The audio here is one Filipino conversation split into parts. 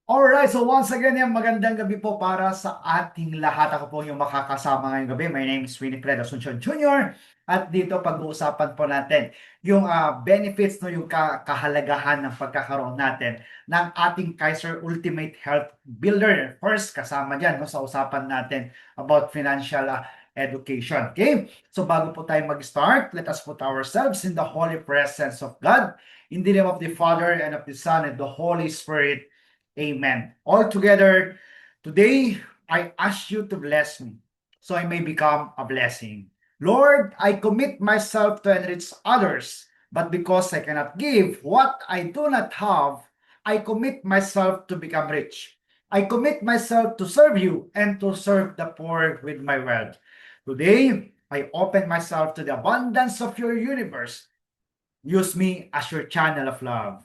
Alright, so once again, magandang gabi po para sa ating lahat. Ako po yung makakasama ngayong gabi. My name is Winifred Asuncion Jr. At dito pag-uusapan po natin yung benefits, no, yung kahalagahan ng pagkakaroon natin ng ating Kaiser Ultimate Health Builder. First, kasama dyan, no, sa usapan natin about financial education. Okay? So bago po tayo mag-start, let us put ourselves in the holy presence of God. In the name of the Father, and of the Son, and the Holy Spirit. Amen. All together, today I ask you to bless me so I may become a blessing. Lord, I commit myself to enrich others, but because I cannot give what I do not have, I commit myself to become rich. I commit myself to serve you and to serve the poor with my wealth. Today, I open myself to the abundance of your universe. Use me as your channel of love.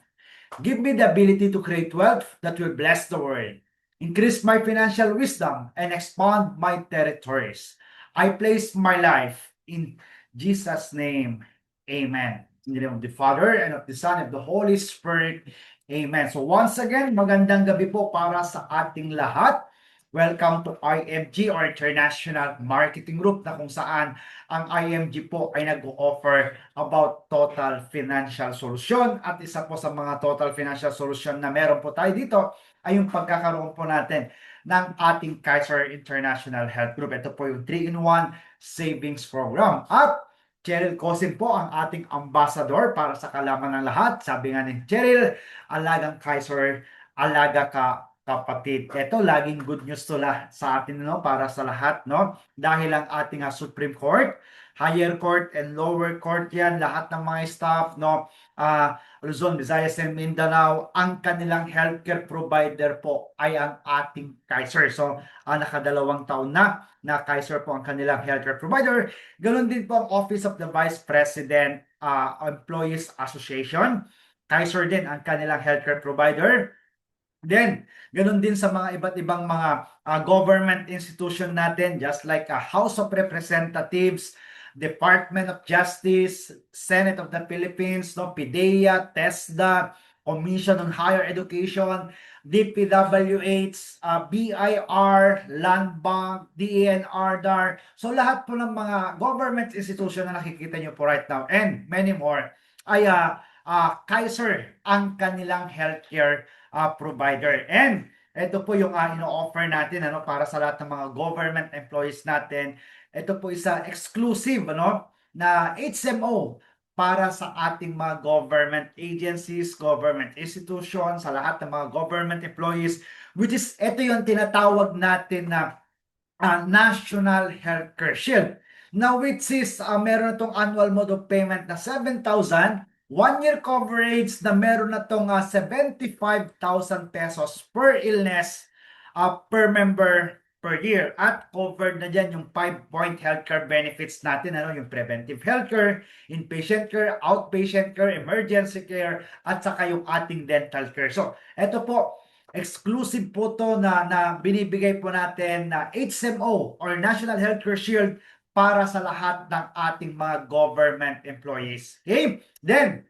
Give me the ability to create wealth that will bless the world. Increase my financial wisdom and expand my territories. I place my life in Jesus' name. Amen. In the name of the Father and of the Son and of the Holy Spirit. Amen. So once again, magandang gabi po para sa ating lahat. Welcome to IMG or International Marketing Group na kung saan ang IMG po ay nag-o-offer about total financial solution at isa po sa mga total financial solution na meron po tayo dito ay yung pagkakaroon po natin ng ating Kaiser International Health Group. Ito po yung 3-in-1 savings program. At Cheryl Cosin po ang ating ambassador para sa kalaman ng lahat. Sabi nga ni Cheryl, alagang Kaiser, alaga ka kapatid. Ito, laging good news to sa atin, no? Para sa lahat, no? Dahil ang ating Supreme Court, higher court and lower court yan, lahat ng mga staff, no? Luzon, Visayas, and Mindanao, ang kanilang healthcare provider po ay ang ating Kaiser. So, nakadalawang taon na Kaiser po ang kanilang healthcare provider. Ganon din po ang Office of the Vice President Employees Association. Kaiser din ang kanilang healthcare provider. Then, ganun din sa mga iba't ibang mga government institution natin, just like House of Representatives, Department of Justice, Senate of the Philippines, no, PIDEA, TESDA, Commission on Higher Education, DPWH, BIR, Land Bank, DENR, DAR. So lahat po ng mga government institution na nakikita nyo po right now and many more ay Kaiser ang kanilang healthcare provider. And ito po yung ino-offer natin para sa lahat ng mga government employees natin. Ito po isa exclusive na HMO para sa ating mga government agencies, government institutions, sa lahat ng mga government employees, which is ito yung tinatawag natin na National Healthcare Shield. Now, which is meron itong annual mode of payment na 7,000, 1-year coverage na meron na itong 75,000 pesos per illness per member per year. At covered na dyan yung 5-point healthcare benefits natin, yung preventive healthcare, inpatient care, outpatient care, emergency care, at saka yung ating dental care. So, ito po, exclusive po to na binibigay po natin na HMO or National Healthcare Shield para sa lahat ng ating mga government employees. Okay? Then,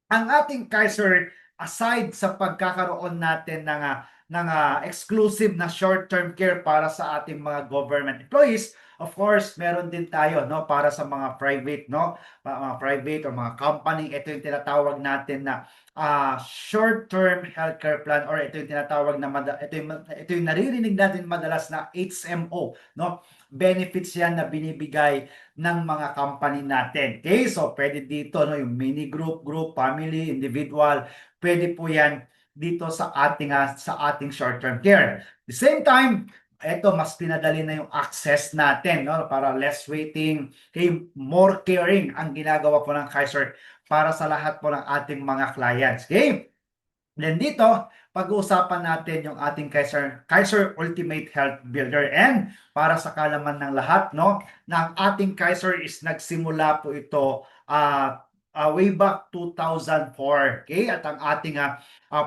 ang ating Kaiser, aside sa pagkakaroon natin ng exclusive na short-term care para sa ating mga government employees, of course, meron din tayo para sa mga private, mga private o mga company. Ito yung tinatawag natin na short-term healthcare plan, or ito yung tinatawag na ito yung naririnig natin madalas na HMO, benefits yan na binibigay ng mga company natin. Okay? So, pwede dito, yung mini group, family, individual, pwede po yan dito sa ating short-term care. At the same time, eto, mas pinadali na yung access natin, para less waiting, okay? More caring ang ginagawa po ng Kaiser para sa lahat po ng ating mga clients. Okay? Then dito, pag-uusapan natin yung ating Kaiser Ultimate Health Builder. And para sa kalaman ng lahat, na ang ating Kaiser is nagsimula po ito way back 2004. Okay? At ang ating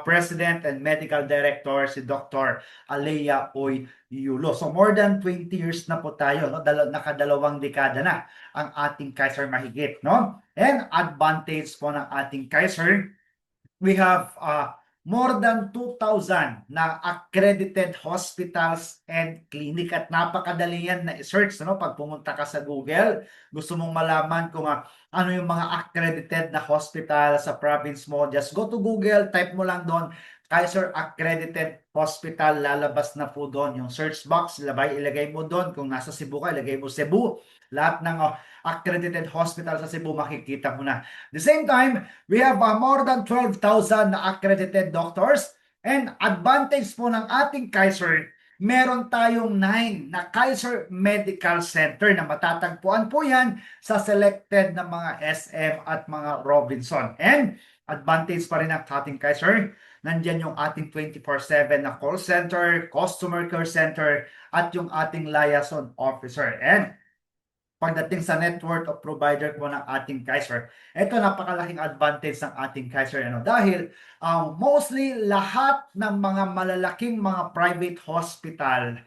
President and Medical Director si Dr. Alea Oy Yulo. So more than 20 years na po tayo, nakadalawang dekada na ang ating Kaiser mahigit, And advantage po ng ating Kaiser, we have more than 2,000 na accredited hospitals and clinic at napakadali yan na i-search, no? Pag pumunta ka sa Google, gusto mong malaman kung ano yung mga accredited na hospital sa province mo, just go to Google, type mo lang doon Kaiser Accredited Hospital, lalabas na po doon yung search box, ilagay mo doon, kung nasa Cebu ka, ilagay mo Cebu, lahat ng accredited hospital sa Cebu makikita mo na. At the same time, we have more than 12,000 na accredited doctors, and advantage po ng ating Kaiser, meron tayong 9 na Kaiser Medical Center na matatagpuan po yan sa selected na mga SM at mga Robinson. And advantage pa rin ng ating Kaiser, nandyan yung ating 24/7 na call center, customer care center, at yung ating liaison officer. And pagdating sa network of provider po ng ating Kaiser, ito napakalaking advantage ng ating Kaiser. Dahil mostly lahat ng mga malalaking mga private hospital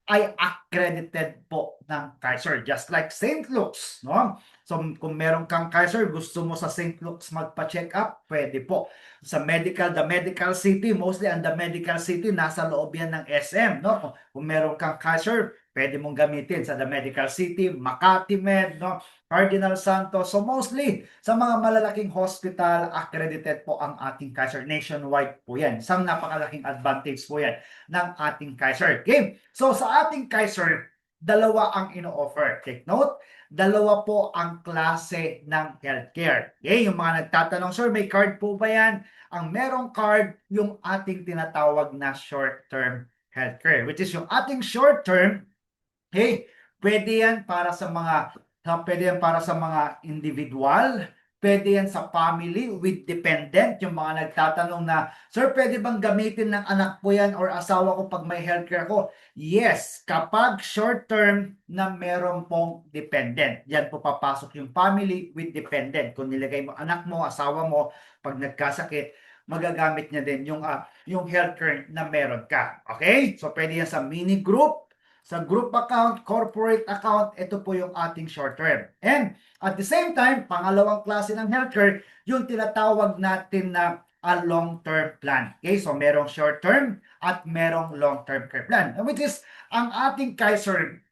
ay accredited po ng Kaiser. Just like St. Luke's, no? So kung meron kang Kaiser, gusto mo sa St. Luke's magpa-check up, pwede po. Sa the Medical City, mostly ang the Medical City, nasa loob yan ng SM, no? Kung meron kang Kaiser, pwede mong gamitin sa the Medical City, Makati Med, no? Cardinal Santos. So mostly sa mga malalaking hospital, accredited po ang ating Kaiser. Nationwide po yan. Isang napakalaking advantage po yan ng ating Kaiser. Okay? So sa ating Kaiser, dalawa ang ino-offer. Take note, dalawa po ang klase ng healthcare. Okay? Yung mga nagtatanong, sir, may card po ba yan? Ang merong card, yung ating tinatawag na short-term healthcare, which is yung ating short-term. Okay, pwede yan para sa mga individual, pwede yan sa family with dependent, yung mga nagtatanong na, sir, pwede bang gamitin ng anak ko yan or asawa ko pag may healthcare ko? Yes, kapag short term na meron pong dependent, yan po papasok yung family with dependent. Kung nilagay mo anak mo, asawa mo, pag nagkasakit, magagamit niya din yung healthcare na meron ka. Okay? So pwede yan sa mini group, sa group account, corporate account, ito po yung ating short term. And at the same time, pangalawang klase ng healthcare, yung tinatawag natin na a long-term plan. Okay, so merong short-term at merong long-term care plan. Which is, ang ating Kaiser,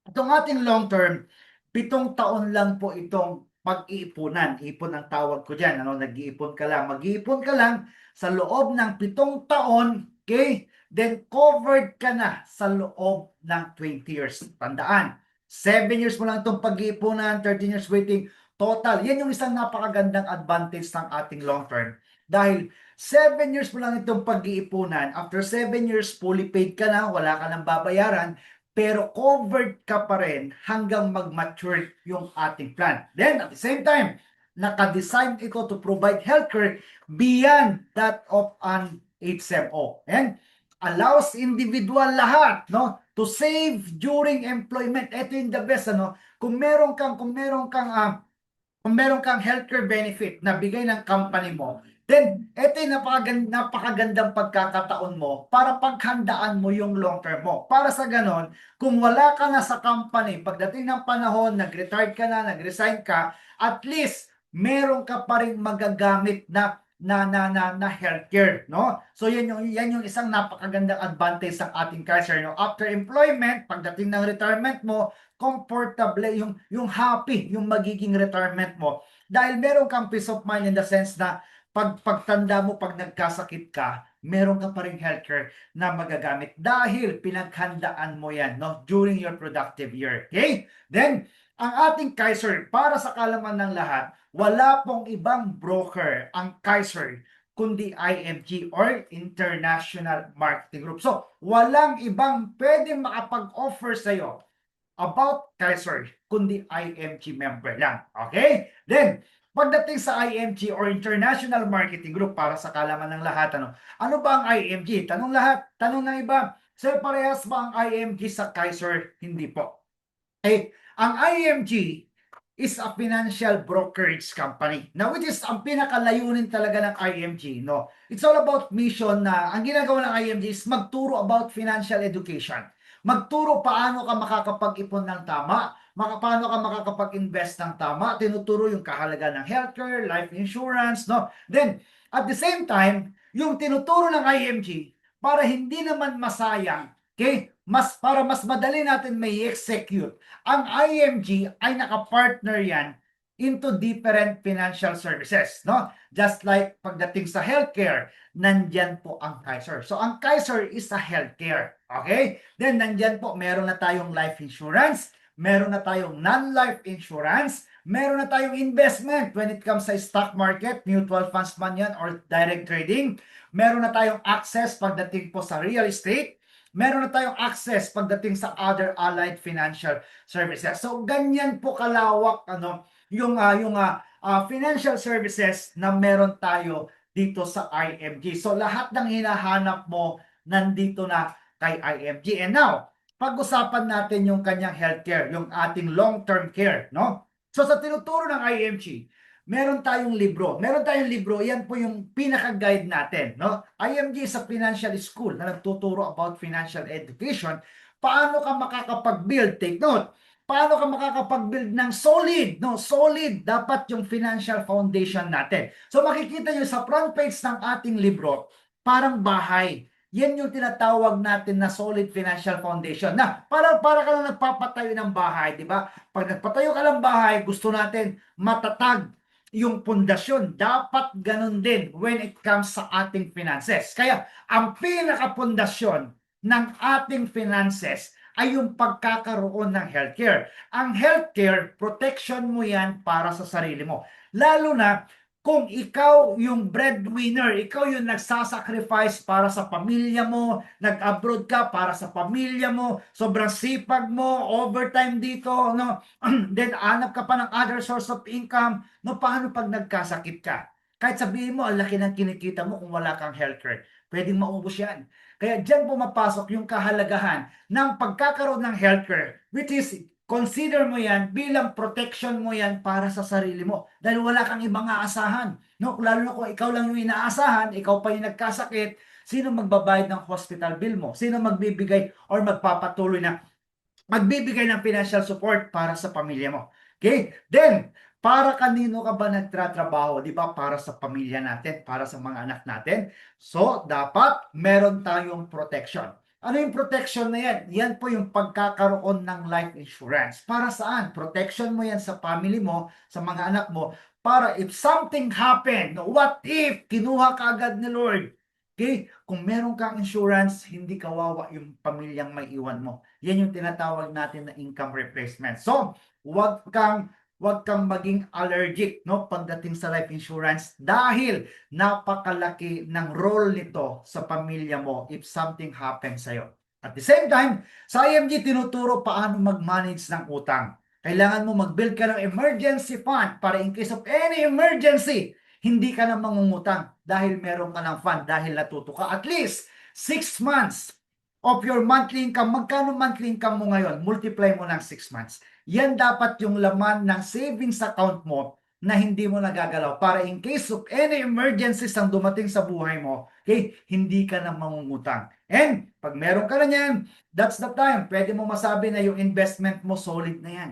itong ating long-term, 7 taon lang po itong pag-iipunan. Ipon ang tawag ko dyan. Nag-iipon ka lang. Mag-iipon ka lang sa loob ng 7 taon, okay? Then covered ka na sa loob ng 20 years. Tandaan, 7 years mo lang itong pag-iipunan, 13 years waiting. Total, yan yung isang napakagandang advantage ng ating long term. Dahil 7 years mo lang itong pag-iipunan, after 7 years, fully paid ka na, wala ka nang babayaran, pero covered ka pa rin hanggang mag-mature yung ating plan. Then, at the same time, naka-design ito to provide healthcare beyond that of an HMO. And allows individual lahat, no, to save during employment. Ito yung the best, kung meron kang healthcare benefit na bigay ng company mo, then ito yung napakagandang pagkakataon mo para paghandaan mo yung long term mo. Para sa ganon, kung wala ka na sa company, pagdating ng panahon, nag-retired ka na, nag-resign ka, at least meron ka pa rin magagamit na healthcare, no? So yan yung isang napakagandang advantage ng ating Kaiser, no? After employment, pagdating ng retirement mo, comfortable, yung happy yung magiging retirement mo dahil meron kang peace of mind in the sense na pagtanda mo, pag nagkasakit ka, meron ka pa ring healthcare na magagamit dahil pinaghandaan mo yan, no, during your productive year. Okay? Then, ang ating Kaiser, para sa kalaman ng lahat, wala pong ibang broker ang Kaiser kundi IMG or International Marketing Group. So, walang ibang pwede makapag-offer sa'yo about Kaiser kundi IMG member lang. Okay? Then, pagdating sa IMG or International Marketing Group, para sa kalaman ng lahat, ano ba ang IMG? Tanong ng iba, sir, parehas ba ang IMG sa Kaiser? Hindi po. Ang IMG is a financial brokerage company. Now, which is ang pinakalayunin talaga ng IMG, no? It's all about mission na ang ginagawa ng IMG is magturo about financial education. Magturo paano ka makakapag-ipon ng tama, paano ka makakapag-invest ng tama, tinuturo yung kahalaga ng healthcare, life insurance, no? Then, at the same time, yung tinuturo ng IMG para hindi naman masayang, okay? Para mas madali natin may execute. Ang IMG ay naka-partner yan into different financial services, no? Just like pagdating sa healthcare, nandyan po ang Kaiser. So ang Kaiser is a healthcare, okay? Then nandyan po, meron na tayong life insurance, meron na tayong non-life insurance, meron na tayong investment when it comes sa stock market, mutual funds man yan or direct trading. Meron na tayong access pagdating po sa real estate. Meron na tayong access pagdating sa other allied financial services. So ganyan po kalawak yung financial services na meron tayo dito sa IMG. So lahat ng hinahanap mo nandito na kay IMG. And now, pag-usapan natin yung kanyang healthcare, yung ating long-term care, no? So sa tinuturo ng IMG, meron tayong libro. Meron tayong libro, yan po yung pinaka-guide natin, no? IMG is a financial school na nagtuturo about financial education. Paano ka makakapag-build? Take note. Paano ka makakapag-build ng solid, no? Solid dapat yung financial foundation natin. So makikita nyo sa front page ng ating libro, parang bahay. Yan yung tinatawag natin na solid financial foundation. Na para ka lang nagpapatayo ng bahay, di ba? Pag nagpatayo ka ng bahay, gusto natin matatag yung pundasyon. Dapat ganun din when it comes sa ating finances. Kaya ang pinaka-pundasyon ng ating finances ay yung pagkakaroon ng healthcare. Ang healthcare, protection mo yan para sa sarili mo. Lalo na kung ikaw yung breadwinner, ikaw yung nagsasacrifice para sa pamilya mo, nag-abroad ka para sa pamilya mo, sobrang sipag mo, overtime dito, no? Then hanap ka pa ng other source of income, no? Paano pag nagkasakit ka? Kahit sabihin mo, ang laki ng kinikita mo kung wala kang healthcare, pwedeng maubos yan. Kaya dyan pumapasok yung kahalagahan ng pagkakaroon ng healthcare, which is consider mo yan bilang protection mo yan para sa sarili mo. Dahil wala kang ibang aasahan. No? Lalo na kung ikaw lang yung inaasahan, ikaw pa yung nagkasakit, sino magbabayad ng hospital bill mo? Sino magbibigay or magpapatuloy na magbibigay ng financial support para sa pamilya mo? Okay? Then, para kanino ka ba nagtratrabaho? Di ba? Para sa pamilya natin, para sa mga anak natin. So, dapat meron tayong protection. Ano yung protection na yan? Yan po yung pagkakaroon ng life insurance. Para saan? Protection mo yan sa family mo, sa mga anak mo, para if something happen, what if kinuha ka agad ni Lord? Okay? Kung meron kang insurance, hindi kawawa yung pamilyang may iwan mo. Yan yung tinatawag natin na income replacement. So, wag kang maging allergic, no, pagdating sa life insurance dahil napakalaki ng role nito sa pamilya mo if something happens sa'yo. At the same time, sa IMG tinuturo paano mag-manage ng utang. Kailangan mo mag-build ka ng emergency fund para in case of any emergency, hindi ka na mangungutang dahil meron ka ng fund, dahil natuto ka. At least 6 months of your monthly income. Magkano monthly income mo ngayon? Multiply mo ng 6 months. Yan dapat yung laman ng savings account mo na hindi mo nagagalaw para in case of any emergencies ang dumating sa buhay mo, okay, hindi ka na mangungutang. And pag meron ka na yan, that's the time. Pwede mo masabi na yung investment mo solid na yan.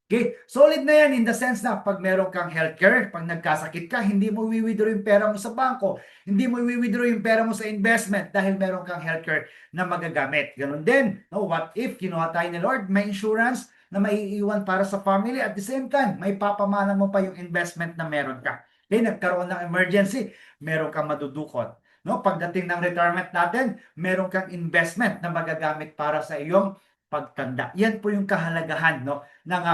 Okay? Solid na yan in the sense na pag meron kang healthcare, pag nagkasakit ka, hindi mo i-withdraw yung pera mo sa bangko, hindi mo i-withdraw yung pera mo sa investment dahil meron kang healthcare na magagamit. Ganun din, no? What if kinuha tayo ni Lord, may insurance na maiiwan para sa family, at the same time, may papamana mo pa yung investment na meron ka. Okay? Nagkaroon ng emergency, meron kang madudukot. No? Pagdating ng retirement natin, meron kang investment na magagamit para sa iyong pagtanda. Yan po yung kahalagahan, no, ng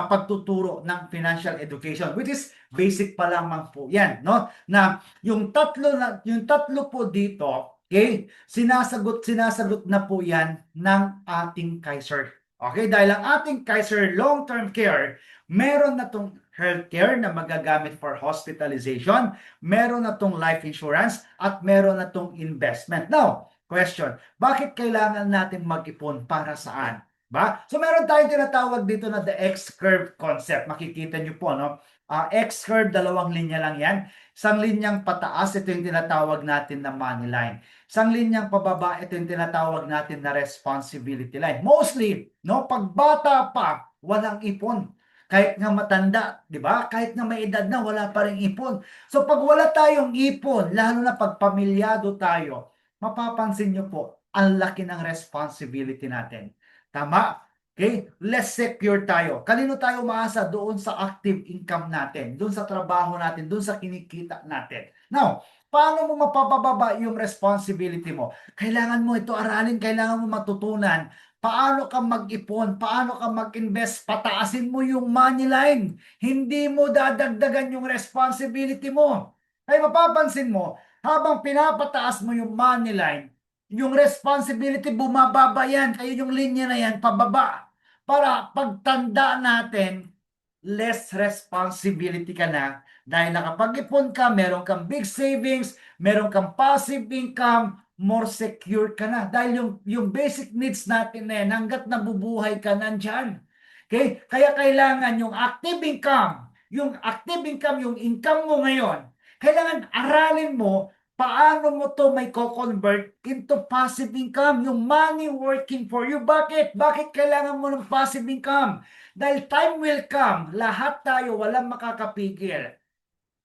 pagtuturo ng financial education, which is basic pa lamang po yan, no, na yung tatlo po dito, okay, sinasagot na po yan ng ating Kaiser. Okay, dahil ang ating Kaiser long-term care, meron na tong healthcare na magagamit for hospitalization, meron na tong life insurance, at meron na tong investment. Now, question, bakit kailangan natin mag-ipon? Para saan? Ba? So meron tayong tinatawag dito na the X-curve concept. Makikita nyo po, no? X-curve, dalawang linya lang yan. Isang linyang pataas, ito yung tinatawag natin na money line. Isang linyang pababa, ito yung tinatawag natin na responsibility line. Mostly, no, pag bata pa, walang ipon. kahit nga matanda, di ba? Kahit nga may edad na, wala pa rin ipon. So pag wala tayong ipon, lalo na pag pamilyado tayo, mapapansin nyo po, ang laki ng responsibility natin. Tama? Okay? Less secure tayo. Kanino tayo umaasa? Doon sa active income natin, doon sa trabaho natin, doon sa kinikita natin. Now, paano mo mapapababa yung responsibility mo? Kailangan mo ito aralin, kailangan mo matutunan. Paano ka mag-ipon? Paano ka mag-invest? Pataasin mo yung money line. Hindi mo dadagdagan yung responsibility mo. Ay mapapansin mo, habang pinapataas mo yung money line, yung responsibility bumababa yan. Kaya yung linya na yan, pababa. Para pagtanda natin, less responsibility ka na dahil nakapag-ipon ka, meron kang big savings, meron kang passive income, more secure ka na. Dahil yung basic needs natin na yan, hanggat nabubuhay ka nandyan. Okay? Kaya kailangan yung active income, yung income mo ngayon, kailangan aralin mo paano mo to may co-convert into passive income, yung money working for you. Bakit? Bakit kailangan mo ng passive income? Dahil time will come, lahat tayo walang makakapigil.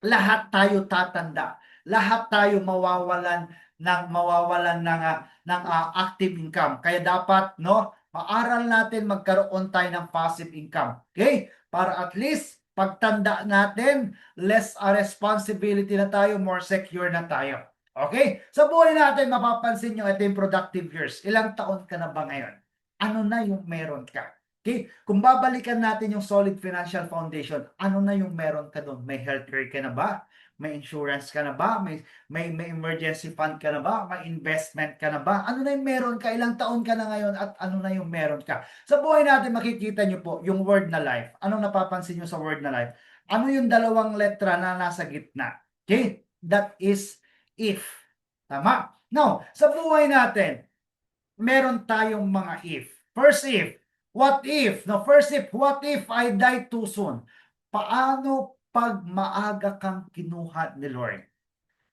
Lahat tayo tatanda. Lahat tayo mawawalan ng active income. Kaya dapat no, maaral natin magkaroon tayo ng passive income. Okay? Para at least pagtanda natin, less responsibility na tayo, more secure na tayo. Okay? Sa buhay natin, mapapansin nyo, ito yung productive years. Ilang taon ka na ba ngayon? Ano na yung meron ka? Okay? Kung babalikan natin yung solid financial foundation, ano na yung meron ka doon? May healthcare ka na ba? May insurance ka na ba? May emergency fund ka na ba? May investment ka na ba? Ano na yung meron ka? Ilang taon ka na ngayon at ano na yung meron ka? Sa buhay natin, makikita nyo po yung word na life. Anong napapansin nyo sa word na life? Ano yung dalawang letra na nasa gitna? Okay? That is if. Tama? Now, sa buhay natin, meron tayong mga if. First if, what if? No, first if, what if I die too soon? Paano pag maaga kang kinuha ni Lord?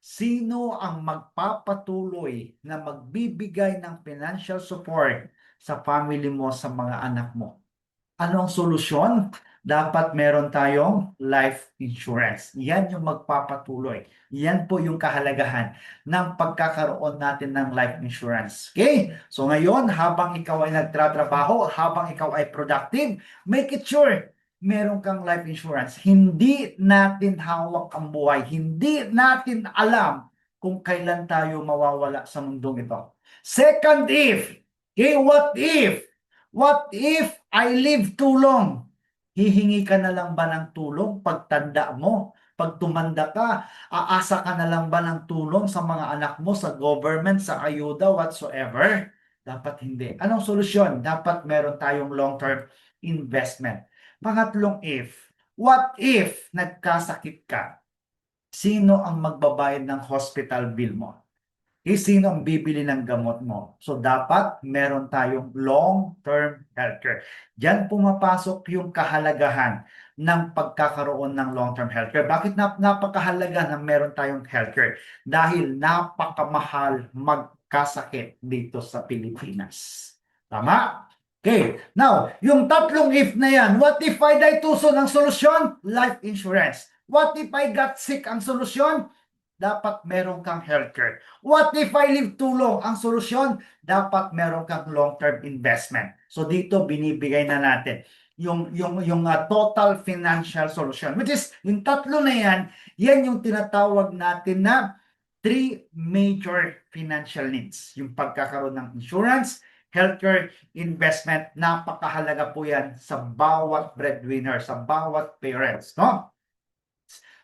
Sino ang magpapatuloy na magbibigay ng financial support sa family mo, sa mga anak mo? Ano ang solusyon? Dapat meron tayong life insurance. Yan yung magpapatuloy. Yan po yung kahalagahan ng pagkakaroon natin ng life insurance. Okay? So ngayon, habang ikaw ay nagtratrabaho, habang ikaw ay productive, make it sure meron kang life insurance. Hindi natin hawak ang buhay. Hindi natin alam kung kailan tayo mawawala sa mundong ito. Second if, okay, what if? What if I live too long? Hihingi ka na lang ba ng tulong pagtanda mo? Pag tumanda ka, aasa ka na lang ba ng tulong sa mga anak mo, sa government, sa ayuda, whatsoever? Dapat hindi. Anong solusyon? Dapat meron tayong long-term investment. Pangatlong if, what if nagkasakit ka? Sino ang magbabayad ng hospital bill mo? Sino ang bibili ng gamot mo? So, dapat meron tayong long-term healthcare. Diyan pumapasok yung kahalagahan ng pagkakaroon ng long-term healthcare. Bakit napakahalaga na meron tayong healthcare? Dahil napakamahal magkasakit dito sa Pilipinas. Tama? Okay. Now, yung tatlong if na yan, what if I die too soon? Ang solusyon? Life insurance. What if I got sick? Ang solusyon? Dapat meron kang healthcare. What if I live too long? Ang solusyon, dapat meron kang long-term investment. So dito binibigay na natin yung total financial solution, which is yung tatlo na yan yung tinatawag natin na three major financial needs. Yung pagkakaroon ng insurance, healthcare, investment, napakahalaga po yan sa bawat breadwinner, sa bawat parents, no?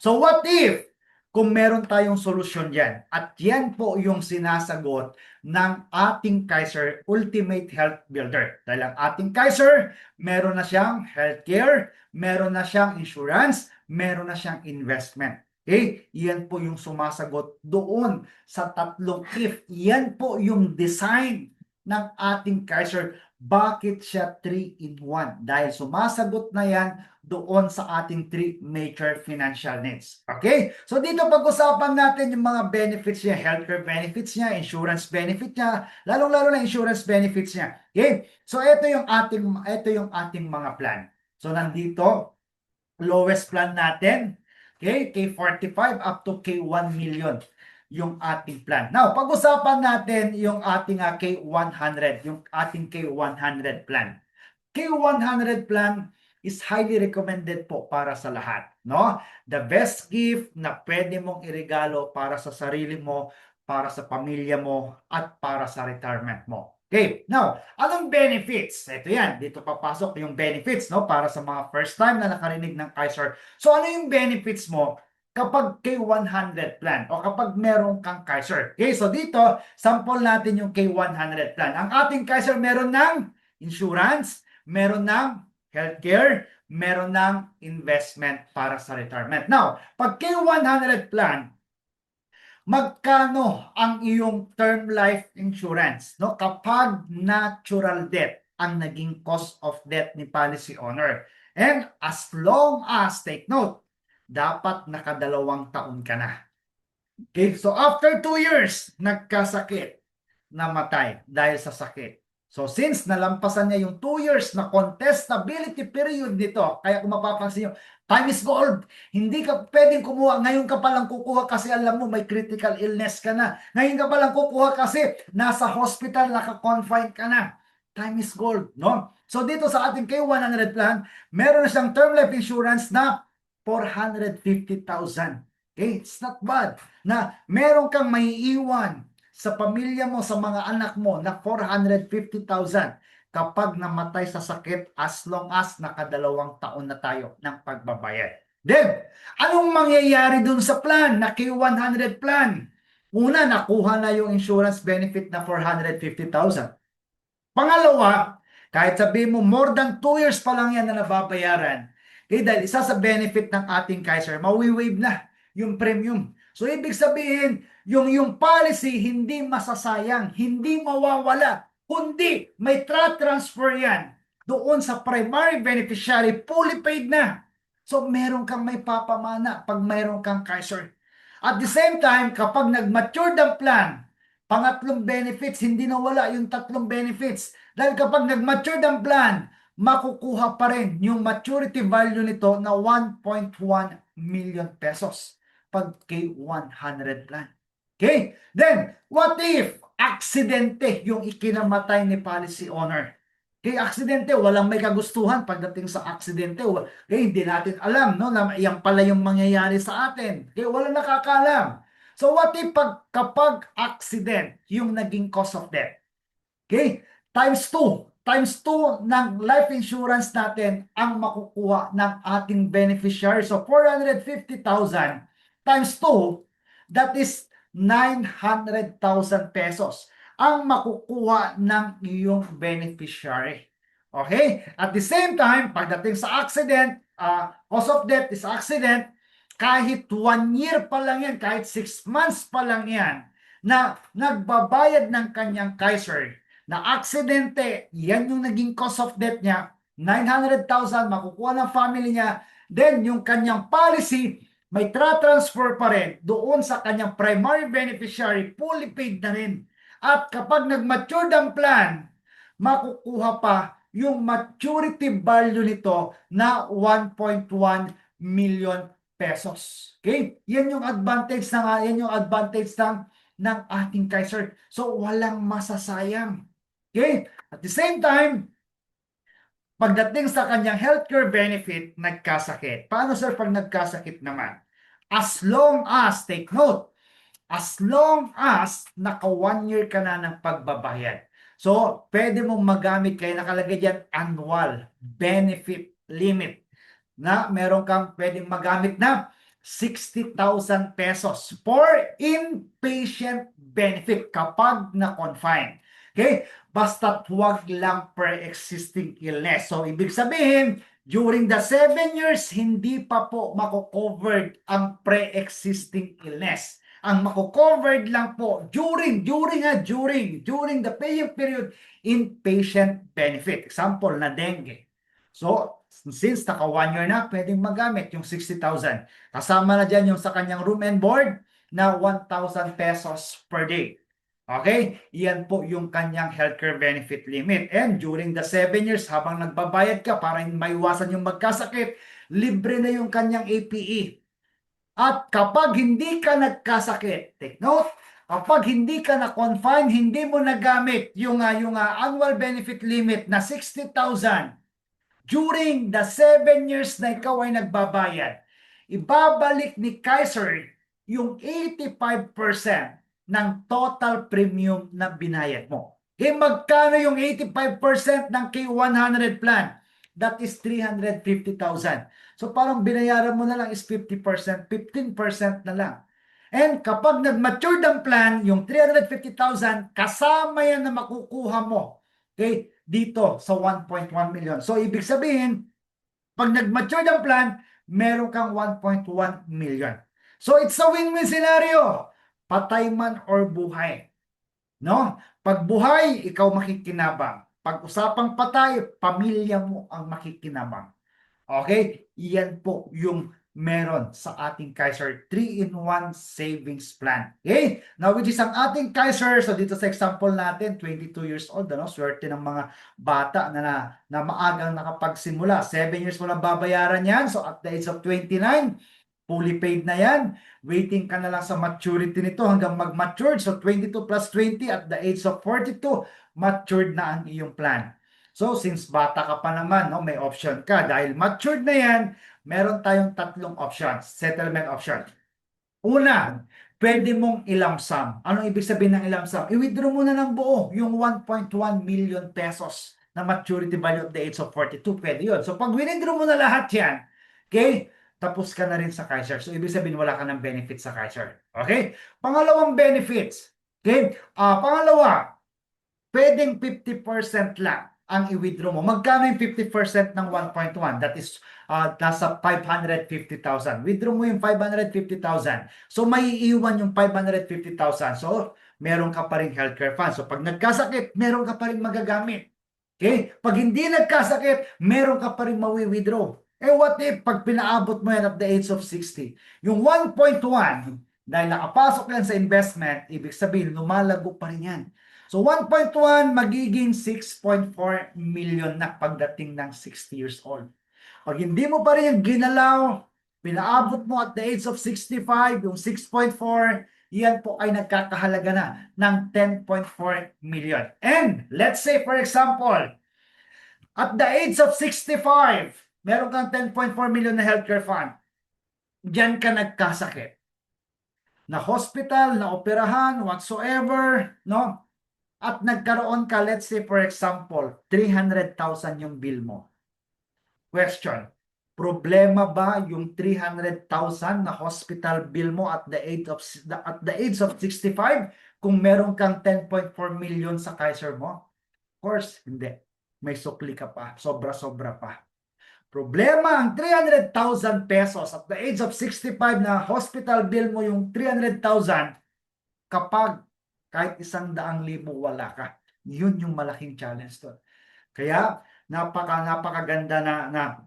So what if kung meron tayong solusyon dyan? At yan po yung sinasagot ng ating Kaiser Ultimate Health Builder. Dahil ang ating Kaiser, meron na siyang healthcare, meron na siyang insurance, meron na siyang investment. Okay? Yan po yung sumasagot doon sa tatlong if. Yan po yung design ng ating Kaiser. Bakit siya 3-in-1? Dahil sumasagot na yan doon sa ating three major financial needs. Okay? So dito pag-usapan natin yung mga benefits niya, healthcare benefits niya, insurance benefits niya, lalong-lalo na insurance benefits niya. Okay? So ito yung ating mga plan. So nandito lowest plan natin, okay, K45 up to K1 million yung ating plan. Now, pag-usapan natin yung ating K100, yung ating K100 plan. K100 plan is highly recommended po para sa lahat, no? The best gift na pwede mong iregalo para sa sarili mo, para sa pamilya mo, at para sa retirement mo. Okay, now, anong benefits? Ito yan, dito papasok yung benefits, no? Para sa mga first time na nakarinig ng Kaiser. So, ano yung benefits mo kapag K100 plan o kapag meron kang Kaiser? Okay, so dito, sample natin yung K100 plan. Ang ating Kaiser meron ng insurance, meron ng healthcare, meron ng investment para sa retirement. Now, pag K100 plan, magkano ang iyong term life insurance, no? Kapag natural death ang naging cause of death ni policy owner. And as long as, take note, dapat nakadalawang taon ka na. Okay, so after 2 years, nagkasakit, namatay dahil sa sakit. So since nalampasan niya yung 2 years na contestability period nito, kaya kung mapapansin nyo, time is gold. Hindi ka pwedeng kumuha, ngayon ka palang kukuha kasi alam mo may critical illness ka na. Ngayon ka palang kukuha kasi nasa hospital, naka-confine ka na. Time is gold, no? So dito sa ating K100 plan, meron na siyang term life insurance na 450,000. Okay, it's not bad na meron kang maiiwan sa pamilya mo, sa mga anak mo na 450,000 kapag namatay sa sakit as long as nakadalawang taon na tayo ng pagbabayad. Then, anong mangyayari dun sa plan na K100 plan? Una, nakuha na yung insurance benefit na 450,000. Pangalawa, kahit sabihin mo more than 2 years pa lang yan na nababayaran, dahil isa sa benefit ng ating Kaiser, mawi-waive na yung premium. So, ibig sabihin, yung policy hindi masasayang, hindi mawawala, kundi may transfer yan doon sa primary beneficiary, fully paid na. So, meron kang may papamana pag meron kang Kaiser. At the same time, kapag nag-mature ang plan, pangatlong benefits, hindi nawala yung tatlong benefits. Dahil kapag nag-mature ang plan, makukuha pa rin yung maturity value nito na 1.1 million pesos pag K100 plan. Okay? Then, what if aksidente yung ikinamatay ni policy owner? Okay, aksidente, walang may kagustuhan pagdating sa aksidente. Okay, hindi natin alam, no, na yan pala yung mangyayari sa atin. Okay, walang nakakaalam. So, what if kapag accident yung naging cause of death? Okay, times 2. Times 2 ng life insurance natin ang makukuha ng ating beneficiary. So, 450,000 times 2, that is 900,000 pesos ang makukuha ng iyong beneficiary. Okay? At the same time, pagdating sa accident, cause of death is accident, kahit 1 year pa lang yan, kahit 6 months pa lang yan, na nagbabayad ng kanyang Kaiser, na aksidente, yan yung naging cause of death niya, 900,000 makukuha ng family niya, then yung kanyang policy, may transfer pa rin doon sa kanyang primary beneficiary, fully paid na rin. At kapag nag-mature ang plan, makukuha pa yung maturity value nito na 1.1 million pesos. Okay? Yan yung advantage ng ating Kaiser. So walang masasayang. Okay? At the same time, pagdating sa kanyang healthcare benefit, nagkasakit. Paano sir pag nagkasakit naman? As long as, take note, as long as naka 1 year ka na ng pagbabayad. So, pwede mong magamit, kaya nakalagay dyan, annual benefit limit, na meron kang pwedeng magamit na 60,000 pesos for inpatient benefit kapag na-confine. Okay? Basta huwag lang pre-existing illness. So, ibig sabihin, during the 7 years, hindi pa po mako-covered ang pre-existing illness. Ang mako-covered lang po during the paying period, inpatient benefit. Example na dengue. So, since naka 1 year na, pwedeng magamit yung 60,000. Kasama na dyan yung sa kanyang room and board na 1,000 pesos per day. Okay? Iyan po yung kanyang healthcare benefit limit. And during the 7 years, habang nagbabayad ka para maiwasan yung magkasakit, libre na yung kanyang APE. At kapag hindi ka nagkasakit, take note, kapag hindi ka na-confine, hindi mo nagamit yung annual benefit limit na 60,000 during the 7 years na ikaw ay nagbabayad, ibabalik ni Kaiser yung 85% ng total premium na binayad mo. Magkano yung 85% ng K100 plan? That is 350,000. So parang binayaran mo na lang is 50%, 15% na lang. And kapag nag-mature ang plan, yung 350,000, kasama yan na makukuha mo. Okay? Dito sa 1.1 million. So, ibig sabihin, pag nag-mature ang plan, meron kang 1.1 million. So, it's a win-win scenario. Patay man or buhay. No? Pag buhay, ikaw makikinabang. Pag usapang patay, pamilya mo ang makikinabang. Okay? Iyan po yung meron sa ating Kaiser 3-in-1 savings plan. Okay? Now, which is ang ating Kaiser, so dito sa example natin, 22 years old, ano? Swerte ng mga bata na maagang nakapagsimula. 7 years mo lang babayaran yan. So, at the age of 29, fully paid na yan. Waiting ka na lang sa maturity nito hanggang mag-mature. So, 22 plus 20 at the age of 42, matured na ang iyong plan. So, since bata ka pa naman, no, may option ka. Dahil matured na yan, meron tayong tatlong options, settlement option. Una, pwede mong ilamsam. Anong ibig sabihin ng ilamsam? I-withdraw mo na ng buo yung 1.1 million pesos na maturity value at the age of 42. Pwede yun. So, pag withdraw mo na lahat yan, okay, tapos ka na rin sa Kaiser. So, ibig sabihin wala ka ng benefits sa Kaiser. Okay? Pangalawang benefits. Okay? Pangalawa, pwedeng 50% lang ang i-withdraw mo. Magkano yung 50% ng 1.1? That is, nasa 550,000. Withdraw mo yung 550,000. So, may iiwan yung 550,000. So, meron ka pa rin healthcare fund. So, pag nagkasakit, meron ka pa rin magagamit. Okay? Pag hindi nagkasakit, meron ka pa rin mawi-withdraw. What if, pag pinaabot mo yan at the age of 60, yung 1.1, dahil nakapasok yan sa investment, ibig sabihin, lumalago pa rin yan. So 1.1 magiging 6.4 million na pagdating ng 60 years old. Pag hindi mo pa rin yung ginalaw, pinaabot mo at the age of 65, yung 6.4, yan po ay nagkakahalaga na ng 10.4 million. And let's say for example, at the age of 65, meron kang 10.4 million na healthcare fund. Diyan ka nagkasakit. Na hospital, na operahan, whatsoever, no? At nagkaroon ka, let's say for example, 300,000 yung bill mo. Question, problema ba yung 300,000 na hospital bill mo at the age of 65 kung meron kang 10.4 million sa Kaiser mo? Of course, hindi. May sukli ka pa. Sobra-sobra pa. Problema ang 300,000 pesos at the age of 65 na hospital bill mo yung 300,000 kapag kahit 100,000 wala ka. Yun yung malaking challenge to. Kaya napakaganda na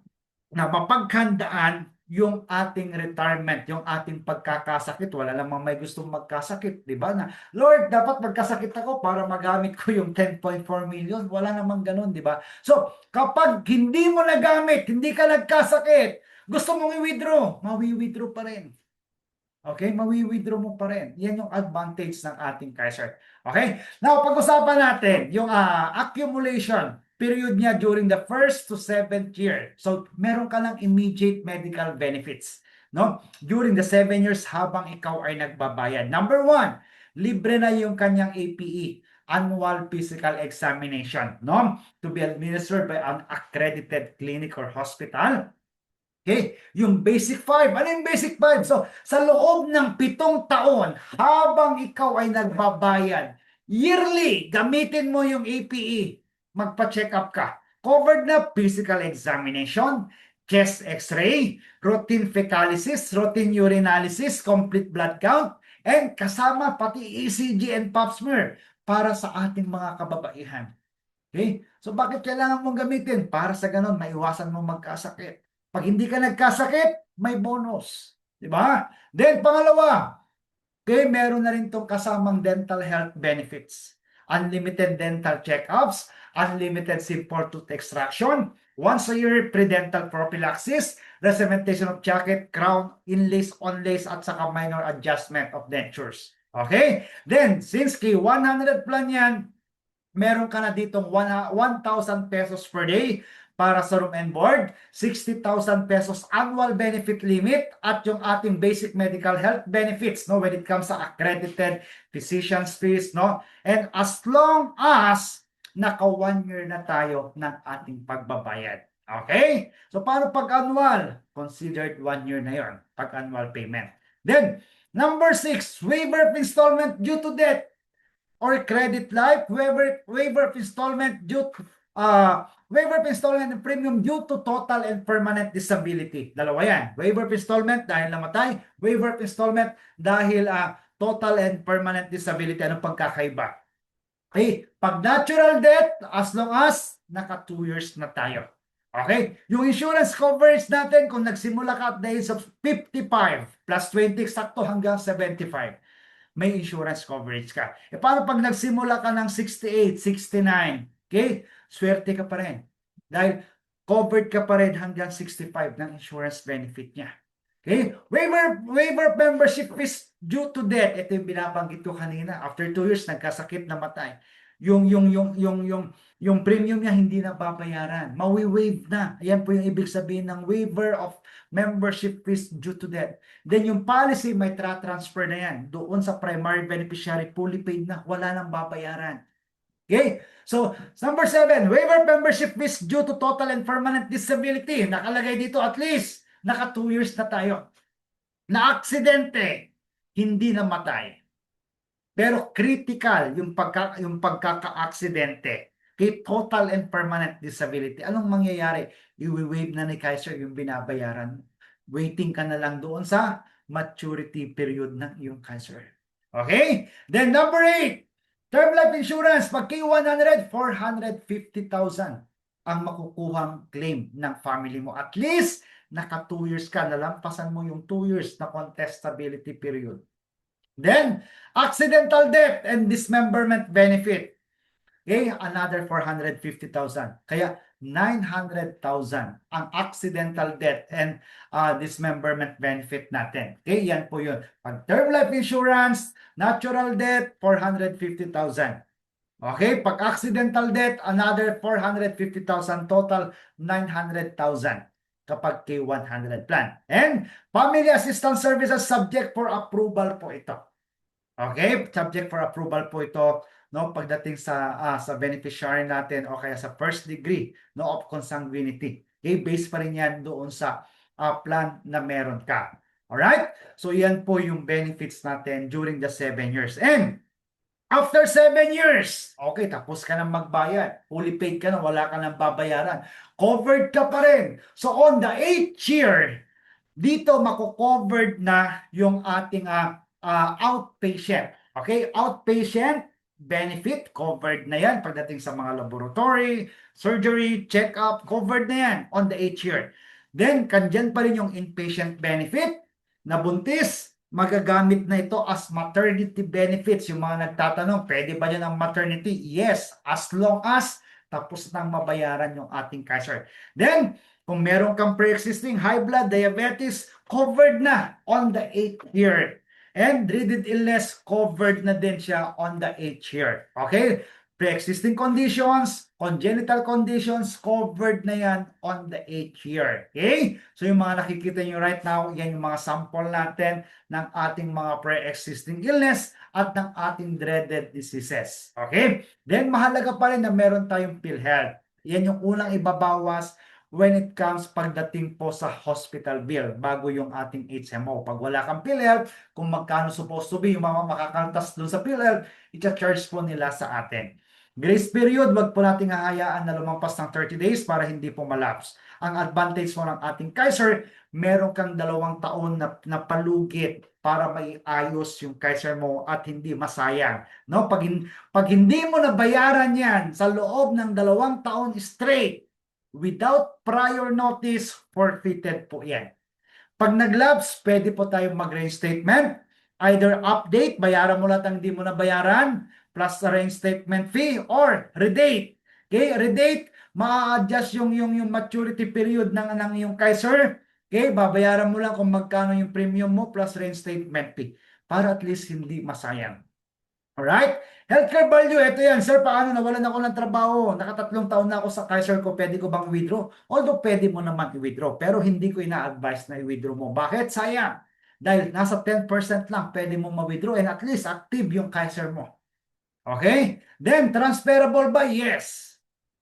mapaghandaan yung ating retirement, yung ating pagkakasakit. Wala namang may gustong magkasakit, di ba? Na, Lord, dapat magkasakit ako para magamit ko yung 10.4 million. Wala namang ganun, di ba? So, kapag hindi mo nagamit, hindi ka nagkasakit, gusto mong i-withdraw, mawi-withdraw pa rin. Okay? Mawi-withdraw mo pa rin. Yan yung advantage ng ating Kaiser. Okay? Now, pag-usapan natin yung accumulation period niya during the 1st to 7th year. So, meron ka lang immediate medical benefits. No? During the 7 years habang ikaw ay nagbabayad. Number 1, libre na yung kanyang APE, annual physical examination, no? To be administered by an accredited clinic or hospital. Okay, yung basic 5. Ano yung basic 5? So, sa loob ng 7 taon, habang ikaw ay nagbabayad, yearly, gamitin mo yung APE. Magpa-check up ka. Covered na physical examination, chest x-ray, routine fecalysis, routine urinalysis, complete blood count, and kasama pati ECG and pap smear para sa ating mga kababaihan. Okay? So, bakit kailangan mong gamitin? Para sa ganun, maiwasan mo magkasakit. Pag hindi ka nagkasakit, may bonus. Diba? Then, pangalawa, okay, meron na rin itong kasamang dental health benefits. Unlimited dental checkups, unlimited simple tooth extraction, once a year pre-dental prophylaxis, Recementation of jacket, crown, inlays, onlays, at saka minor adjustment of dentures. Okay? Then, since K100 plan yan, meron ka na ditong 1,000 pesos per day para sa room and board, 60,000 pesos annual benefit limit, at yung ating basic medical health benefits, no, when it comes sa accredited physician's fees, no, and as long as naka 1 year na tayo ng ating pagbabayad. Okay? So, paano pag annual? Considered 1 year na yon pag annual payment. Then, number 6, waiver of installment due to debt or credit life, waiver of installment due to waiver of installment and premium due to total and permanent disability. Dalawa yan. Waiver of installment dahil namatay, waiver of installment dahil total and permanent disability. Anong pagkakaiba? Okay, pag natural death, as long as naka 2 years na tayo. Okay? Yung insurance coverage natin, kung nagsimula ka at the age of 55 plus 20, sakto hanggang 75. May insurance coverage ka. E paano pag nagsimula ka ng 68, 69? Okay? Swerte ka pa rin. Dahil covered ka pa rin hanggang 65 ng insurance benefit niya. Okay? Waiver membership fees due to death. Ito yung binabanggit ko kanina. After 2 years, nagkasakit, namatay. Yung premium niya hindi na babayaran. Mawi-waive na. Ayan po yung ibig sabihin ng waiver of membership fees due to death. Then yung policy may transfer na yan. Doon sa primary beneficiary, fully paid na. Wala nang babayaran. Okay? So, number 7, waiver membership fees due to total and permanent disability. Nakalagay dito at least, naka 2 years na tayo. Na aksidente, hindi namatay. Pero critical yung pagkaka-aksidente. Okay? Total and permanent disability. Anong mangyayari? I-waive na ni Kaiser yung binabayaran. Waiting ka na lang doon sa maturity period ng iyong Kaiser. Okay? Then number 8, term life insurance. Pag K100, 450,000 ang makukuhang claim ng family mo. At least, naka 2 years ka. Nalampasan mo yung 2 years na contestability period. Then, accidental death and dismemberment benefit. Okay, another 450,000. Kaya 900,000 ang accidental death and dismemberment benefit natin. Okay, yan po yun. Pag term life insurance, natural death, 450,000. Okay, pag accidental death, another 450,000, total 900,000 kapag K100 plan. And family assistance services subject for approval po ito. Okay, subject for approval po ito, no, pagdating sa beneficiary natin o kaya sa first degree, no, of consanguinity. Okay, based pa rin yan doon sa plan na meron ka. Alright? So yan po yung benefits natin during the 7 years. And after 7 years, okay, tapos ka nang magbayad. Fully paid ka na, wala ka nang babayaran. Covered ka pa rin. So on the 8th year, dito mako-covered na yung ating outpatient. Okay, outpatient benefit, covered na yan pagdating sa mga laboratory, surgery, check-up, covered na yan on the 8th year. Then, kandyan pa rin yung inpatient benefit, na buntis, magagamit na ito as maternity benefits. Yung mga nagtatanong, pwede ba yan ang maternity? Yes, as long as tapos nang mabayaran yung ating Kaiser. Then, kung meron kang pre-existing high blood, diabetes, covered na on the 8th year. And dreaded illness, covered na din siya on the 8th year. Okay? Pre-existing conditions, congenital conditions, covered na yan on the 8th year. Okay? So yung mga nakikita nyo right now, yan yung mga sample natin ng ating mga pre-existing illness at ng ating dreaded diseases. Okay? Then mahalaga pa rin na meron tayong PhilHealth. Yan yung unang ibabawas when it comes pagdating po sa hospital bill bago yung ating HMO. Pag wala kang PhilHealth, kung magkano supposed to be yung mga makakaltas dun sa PhilHealth, i-charge po nila sa atin. Grace period, wag po nating hahayaan na lumampas ng 30 days para hindi po malapse. Ang advantage mo ng ating Kaiser, meron kang 2 taon na palugit para maiayos yung Kaiser mo at hindi masayang. No? Pag hindi mo nabayaran yan sa loob ng 2 taon straight, without prior notice, forfeited po yan. Pag nag-lapse, pwede po tayong mag-reinstatement. Either update, bayaran mo lahat ang hindi mo nabayaran, plus the reinstatement fee, or redate. Okay, redate, ma-adjust yung maturity period ng iyong Kaiser. Okay, babayaran mo lang kung magkano yung premium mo plus reinstatement fee para at least hindi masayang. Alright? Healthcare value, ito yan. Sir, paano nawalan ako ng trabaho? Nakatatlong taon na ako sa Kaiser ko, pwede ko bang i-withdraw? Although pwede mo naman i-withdraw, pero hindi ko ina-advise na i-withdraw mo. Bakit? Sayang. Dahil nasa 10% lang pwede mo ma-withdraw and at least active yung Kaiser mo. Okay? Then, transferable ba? Yes.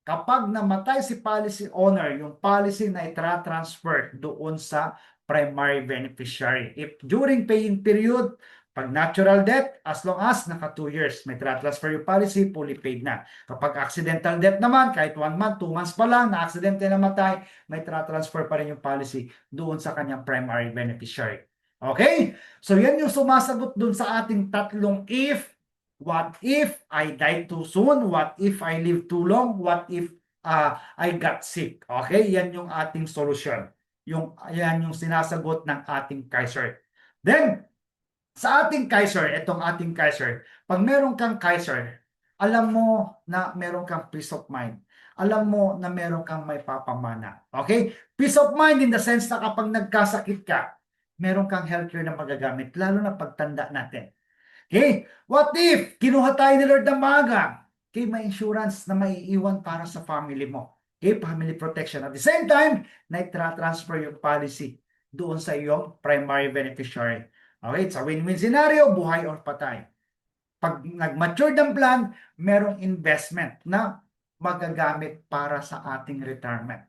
Kapag namatay si policy owner, yung policy na itra-transfer doon sa primary beneficiary. If during paying period, pag natural death, as long as naka 2 years, may tra-transfer yung policy, fully paid na. Kapag accidental death naman, kahit 1 month, 2 months pa lang, na-accidente na namatay, may tra-transfer pa rin yung policy doon sa kanyang primary beneficiary. Okay? So yan yung sumasagot doon sa ating tatlong if. What if I die too soon? What if I live too long? What if I got sick? Okay, yan yung ating solution. Yan yung sinasagot ng ating Kaiser. Then, sa ating Kaiser, itong ating Kaiser, pag meron kang Kaiser, alam mo na meron kang peace of mind. Alam mo na meron kang may papamana. Okay? Peace of mind in the sense na kapag nagkasakit ka, meron kang healthcare na magagamit, lalo na pagtanda natin. Okay? What if kinuha tayo ni Lord ng maaga? Okay, may insurance na maiiwan para sa family mo. Okay, family protection. At the same time, na-transfer yung policy doon sa iyong primary beneficiary. Okay, it's a win-win scenario, buhay or patay. Pag nag-mature ng plan, merong investment na magagamit para sa ating retirement.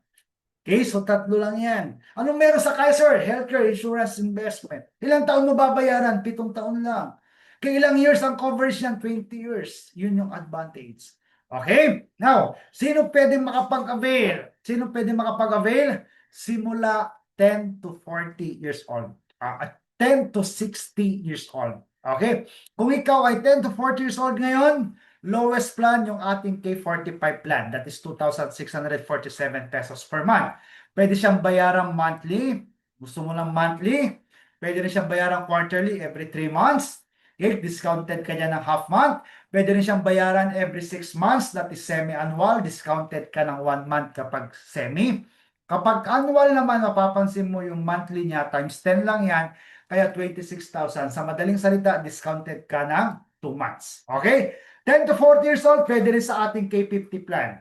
Okay, so tatlo lang yan. Anong meron sa Kaiser? Healthcare insurance investment. Ilang taon mo babayaran? 7 taon lang. Kailang years ang coverage niyan? 20 years. Yun yung advantage. Okay? Now, sino pwede makapag-avail? Sino pwede makapag-avail? Simula 10 to 40 years old. 10 to 60 years old. Okay? Kung ikaw ay 10 to 40 years old ngayon, lowest plan yung ating K45 plan. That is 2,647 pesos per month. Pwede siyang bayarang monthly. Gusto mo lang monthly. Pwede rin siyang bayarang quarterly every 3 months. Okay, discounted ka dyan ng half month. Pwede rin siyang bayaran every 6 months. That is semi-annual. Discounted ka ng 1 month kapag semi. Kapag annual naman, mapapansin mo yung monthly niya times 10 lang yan. Kaya 26,000. Sa madaling salita, discounted ka ng 2 months. Okay? 10 to 40 years old, pwede rin sa ating K50 plan.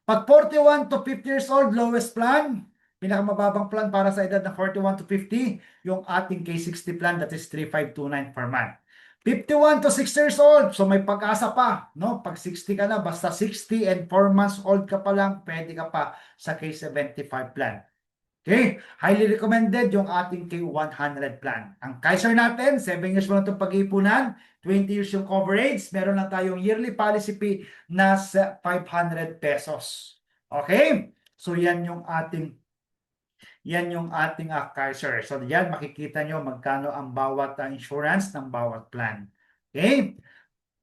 Pag 41 to 50 years old, lowest plan, pinakamababang plan para sa edad na 41 to 50, yung ating K60 plan, that is 3,529 per month. 51 to 60 years old, so may pag-asa pa, no? Pag 60 ka na, basta 60 and 4 months old ka pa lang, pwede ka pa sa K75 plan. Okay, highly recommended yung ating K100 plan. Ang Kaiser natin, 7 years mo na itong pag-iipunan, 20 years yung coverage, meron lang tayong yearly policy fee na 500 pesos. Okay? So yan yung ating Kaiser. So yan makikita nyo magkano ang bawat insurance ng bawat plan. Okay?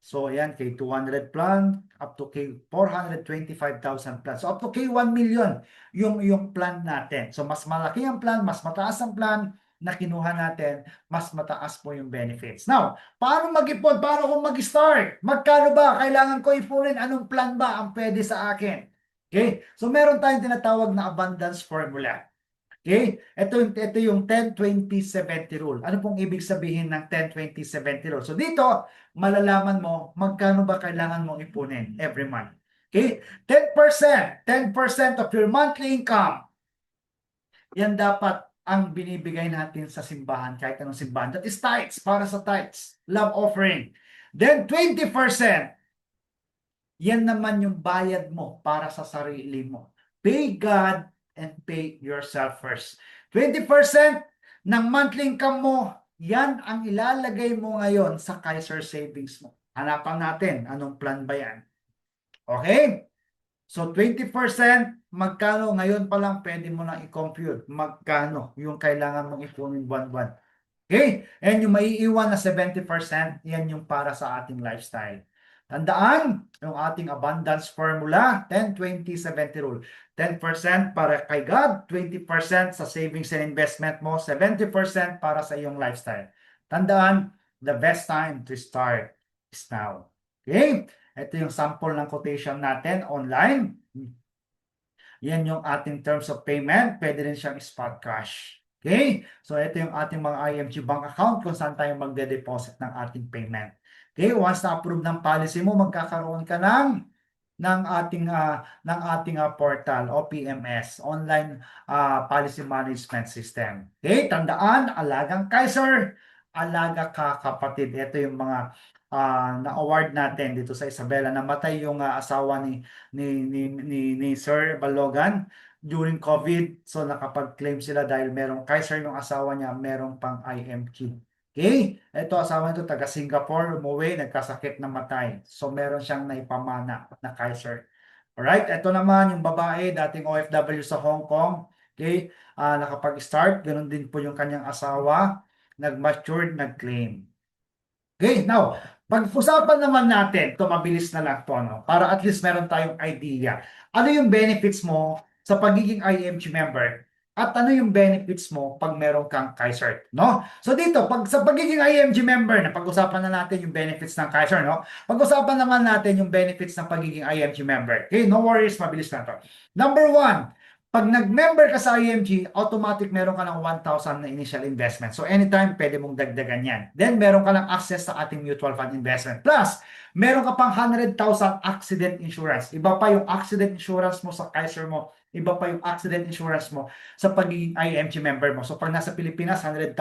So, ayan, K200 plan, up to K425,000 plan. So, up to K1 million yung plan natin. So, mas malaki ang plan, mas mataas ang plan na kinuha natin, mas mataas po yung benefits. Now, paano mag-ipon? Paano kung mag-start? Magkano ba? Kailangan ko ipunin? Anong plan ba ang pwede sa akin? Okay? So, meron tayong tinatawag na abundance formula. Okay? Ito yung 10-20-70 rule. Ano pong ibig sabihin ng 10-20-70 rule? So dito, malalaman mo magkano ba kailangan mong ipunin every month. Okay? 10% of your monthly income. Yan dapat ang binibigay natin sa simbahan, kahit anong simbahan. That is tithes, para sa tithes, love offering. Then 20%, yan naman yung bayad mo para sa sarili mo. Pay God and pay yourself first. 20% ng monthly income mo, yan ang ilalagay mo ngayon sa Kaiser Savings mo. Hanapan natin, anong plan ba yan? Okay? So 20%, magkano ngayon pa lang pwede mo na i-compute magkano yung kailangan mong ipunin buwan-buwan. Okay? And yung maiiwan na 70%, yan yung para sa ating lifestyle. Tandaan yung ating abundance formula, 10-20-70 rule. 10% para kay God, 20% sa savings and investment mo, 70% para sa iyong lifestyle. Tandaan, the best time to start is now. Okay? Ito yung sample ng quotation natin online. Yan yung ating terms of payment. Pwede rin siyang spot cash. Okay? So, ito yung ating mga IMG bank account kung saan tayo magde-deposit ng ating payment. Okay? Once na-approve ng policy mo, magkakaroon ka ng ating portal o PMS, Online Policy Management System. Okay? Tandaan, alagang Kaiser, alaga ka kapatid. Ito yung mga na-award natin dito sa Isabela. Namatay yung asawa ni Sir Balogan during COVID. So nakapag-claim sila dahil merong Kaiser yung asawa niya, merong pang IMG. Okay? Ito asawa nito taga Singapore, umuwi, nagkasakit, namatay. So meron siyang naipamana na Kaiser. Alright, ito naman yung babae, dating OFW sa Hong Kong. Okay? Nakapag-start, ganun din po yung kanyang asawa, nag-matured, nag-claim. Okay, now, pag-usapan naman natin, ito mabilis na lang to, no? Para at least meron tayong idea. Ano yung benefits mo sa pagiging IMG member? At ano yung benefits mo pag meron kang Kaiser, no? So dito, pag sa pagiging IMG member, na pag-usapan na natin yung benefits ng Kaiser, no? Pag-usapan naman natin yung benefits ng pagiging IMG member. Okay, no worries, mabilis na to. Number one, pag nag-member ka sa IMG, automatic meron ka ng 1,000 na initial investment. So anytime, pwede mong dagdagan yan. Then meron ka ng access sa ating mutual fund investment. Plus, meron ka pang 100,000 accident insurance. Iba pa yung accident insurance mo sa Kaiser mo. Iba pa yung accident insurance mo sa pagiging IMG member mo. So pag nasa Pilipinas, 100,000.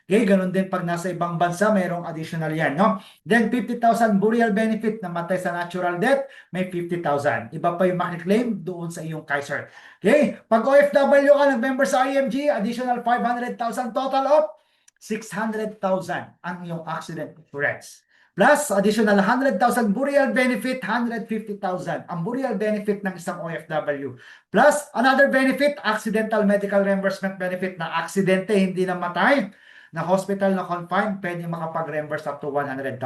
Okay, ganun din pag nasa ibang bansa, merong additional yan, no? Then 50,000 burial benefit na matay sa natural death, may 50,000. Iba pa yung makiklaim doon sa iyong Kaiser. Okay? Pag OFW ka, nag-member sa IMG, additional 500,000, total of 600,000 ang iyong accident insurance. Plus, additional 100,000 burial benefit, 150,000 ang burial benefit ng isang OFW. Plus, another benefit, accidental medical reimbursement benefit na aksidente, hindi namatay, na hospital na confined, pwede makapag-reimburse up to 100,000.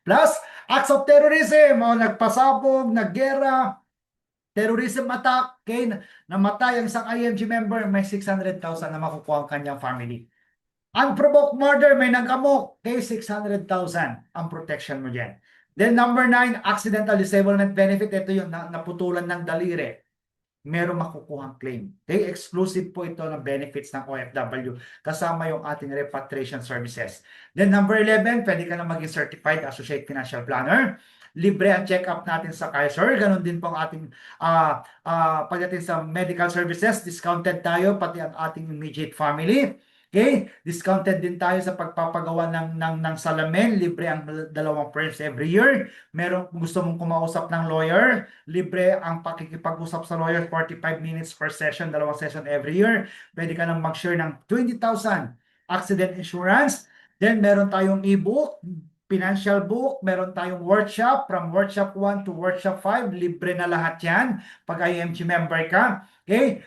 Plus, acts of terrorism, o nagpasabog, naggera, terrorism attack, okay, namatay ang isang IMG member, may 600,000 na makukuha ang kanyang family. Unprovoked murder, may nag-amok, okay, 600,000 ang protection mo dyan. Then number 9, accidental disablement benefit, ito yung naputulan ng daliri, meron makukuhang claim. Okay, exclusive po ito ng benefits ng OFW, kasama yung ating repatriation services. Then number 11, pwede ka na maging certified associate financial planner. Libre ang check-up natin sa Kaiser. Ganon din po ang ating pagdating sa medical services, discounted tayo, pati ang ating immediate family. Okay? Discounted din tayo sa pagpapagawa ng salamin. Libre ang 2 frames every year. Meron gusto mong kumausap ng lawyer, libre ang pakikipag-usap sa lawyer, 45 minutes per session, 2 session every year. Pwede ka nang mag-share ng 20,000 accident insurance. Then meron tayong e-book, financial book, meron tayong workshop, from workshop 1 to workshop 5, libre na lahat yan pag IMG member ka. Okay?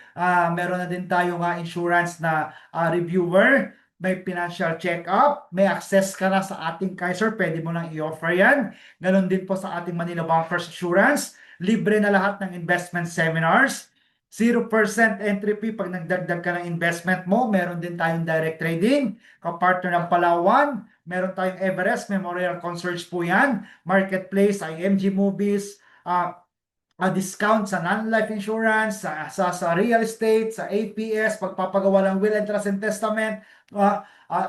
Meron na din tayong insurance na reviewer, may financial check-up, may access ka na sa ating Kaiser, pwede mo nang i-offer yan. Ganon din po sa ating Manila Bankers Assurance, libre na lahat ng investment seminars, 0% entry fee pag nagdagdag ka ng investment mo. Meron din tayong direct trading, kapartner ng Palawan, meron tayong Everest, Memorial Concierge po yan, Marketplace, IMG Movies, discount sa non-life insurance, sa real estate, sa APS, pagpapagawa ng will and trust and testament,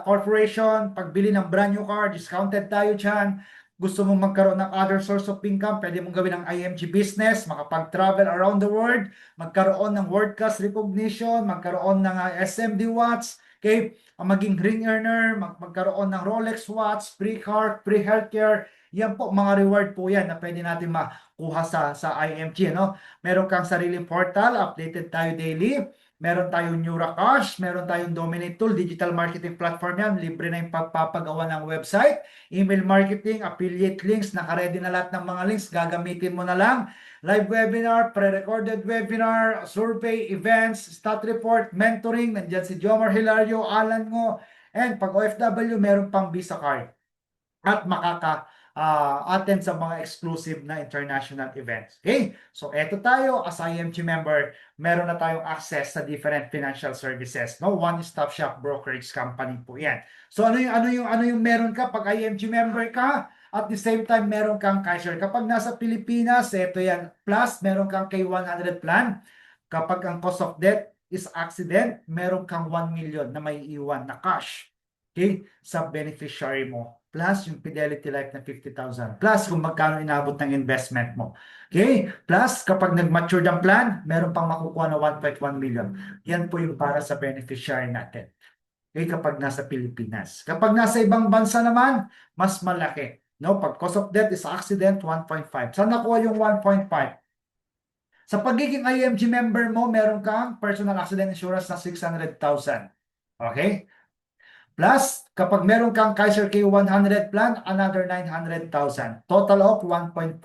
corporation, pagbili ng brand new car, discounted tayo dyan. Gusto mong magkaroon ng other source of income, pwede mong gawin ng IMG business, makapag-travel around the world, magkaroon ng world-class recognition, magkaroon ng SMD watch, okay? Maging ring earner, magkaroon ng Rolex watch, free car, free healthcare. Yan po, mga reward po yan na pwede natin makuha sa IMG. No? Meron kang sariling portal, updated tayo daily. Meron tayong NeuraCash, meron tayong Dominate Tool, digital marketing platform yan. Libre na yung pagpapagawa ng website, email marketing, affiliate links, nakaready na lahat ng mga links, gagamitin mo na lang. Live webinar, pre-recorded webinar, survey, events, stat report, mentoring, nandyan si Jomar Hilario, Alan Ngo, and pag OFW, meron pang Visa card. At attend sa mga exclusive na international events. Okay? So, eto tayo, as IMG member, meron na tayong access sa different financial services. No? One-stop shop brokerage company po yan. So, ano yung meron ka pag IMG member ka? At the same time, meron kang Kaiser. Kapag nasa Pilipinas, ito yan, plus meron kang K100 plan. Kapag ang cost of debt is accident, meron kang 1 million na may iwan na cash. Okay? Sa beneficiary mo. Plus yung Fidelity Life na 50,000. Plus kung magkano inabot ng investment mo. Okay? Plus kapag nag-mature ang plan, meron pang makukuha na 1.1 million. Yan po yung para sa beneficiary natin. Okay? Kapag nasa Pilipinas. Kapag nasa ibang bansa naman, mas malaki. No? Pag cost of debt is accident, 1.5. Saan nakuha yung 1.5? Sa pagiging IMG member mo, meron kang personal accident insurance na 600,000. Okay? Plus, kapag meron kang Kaiser K100 plan, another 900,000. Total of 1.5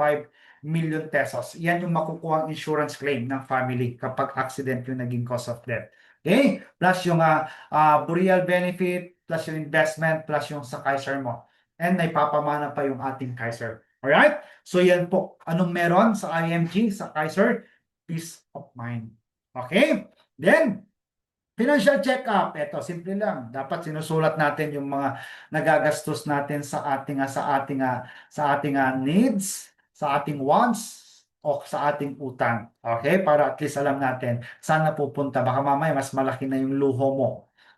million pesos. Yan yung makukuha insurance claim ng family kapag accident yung naging cause of death. Okay? Plus yung burial benefit, plus yung investment, plus yung sa Kaiser mo. And naipapamana pa yung ating Kaiser. Alright? So yan po. Anong meron sa IMG, sa Kaiser? Peace of mind. Okay? Then, financial check-up, eto simple lang. Dapat sinusulat natin yung mga nagagastos natin sa ating needs, sa ating wants o sa ating utang. Okay? Para at least alam natin saan napupunta. Baka mamaya mas malaki na yung luho mo.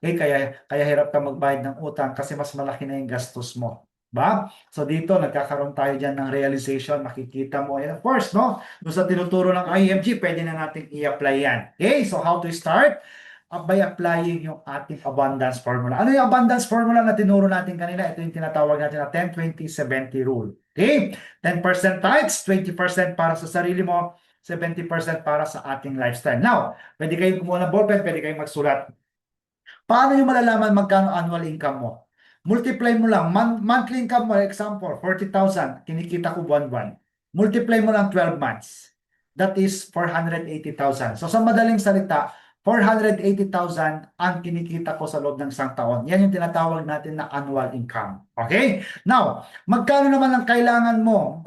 Okay? Kaya hirap ka magbayad ng utang kasi mas malaki na yung gastos mo. Ba? So dito nagkakaroon tayo diyan ng realization, makikita mo. And of course, no? Doon sa tinuturo ng IMG, pwede na natin i-apply yan. Okay? So how to start? By applying yung ating abundance formula. Ano yung abundance formula na tinuro natin kanina? Ito yung tinatawag natin na 10-20-70 rule. Okay? 10% tithes, 20% para sa sarili mo, 70% para sa ating lifestyle. Now, pwede kayong kumuha ng ballpen, pwede kayong magsulat. Paano yung malalaman magkano annual income mo? Multiply mo lang. Monthly income mo, example, 40,000. Kinikita ko buwan-buwan. Multiply mo lang 12 months. That is 480,000. So sa madaling salita, 480,000 ang kinikita ko sa loob ng isang taon. Yan yung tinatawag natin na annual income. Okay? Now, magkano naman ang kailangan mo